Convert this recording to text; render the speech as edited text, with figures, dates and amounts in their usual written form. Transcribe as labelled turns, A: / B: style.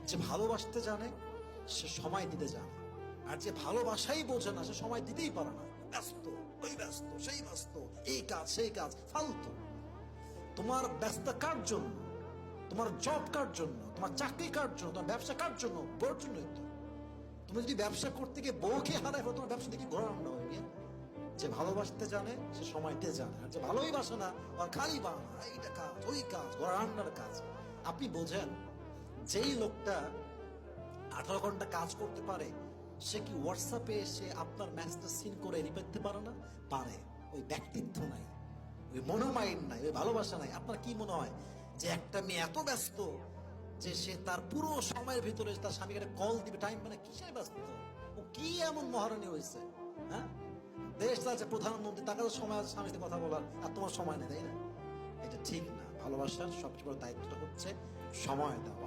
A: যে ভালোবাসতে জানে সে সময় দিতে জানে, আর যে ভালোবাসাই বোঝে না সে সময় দিতেই পারে না। ব্যস্ত, ওই ব্যস্ত, সেই ব্যস্ত, এই কাজ সেই কাজ, ফালতু। তোমার ব্যস্ত কার জন্য? তোমার জব কার জন্য? তোমার চাকরি কার জন্য? তোমার ব্যবসা কার জন্য? বউর জন্যই তো। তুমি যদি ব্যবসা করতে গিয়ে বউকে হারায় ফেলো, তোমার ব্যবসা থেকে ঘোরা রান্না হয়ে গিয়ে। যে ভালোবাসতে জানে সে সময়তে জানে, আর যে ভালোই বাসে না আর খালি বানা, এইটা কাজ ওই কাজ, ঘোরা রান্নার কাজ। আপনি বোঝেন যেই লোকটা 18 ঘন্টা কাজ করতে পারে সে কি হোয়াটসঅ্যাপে এসে আপনার মেসেজটা সিন করে রিপ্লাই দিতে পারে না? পারে। ওই ব্যক্তিত্ব নাই, ওই মনোমাইন্ড নাই, ওই ভালোবাসা নাই। আপনার কি মনে হয় যে একটা মেয়ে এত ব্যস্ত যে সে তার পুরো সময়ের ভিতরে তার স্বামীকে কল দিবে? টাইম মানে কিসের ব্যস্ত? ও কি এমন মহারানী হয়েছে? হ্যাঁ, দেশ আছে প্রধানমন্ত্রী, তাকে তো সময় আছে স্বামীর সাথে কথা বলার, আর তোমার সময় নেই, তাই না? এটা ঠিক না। ভালোবাসার সবচেয়ে বড় দায়িত্বটা হচ্ছে সময় দেওয়া।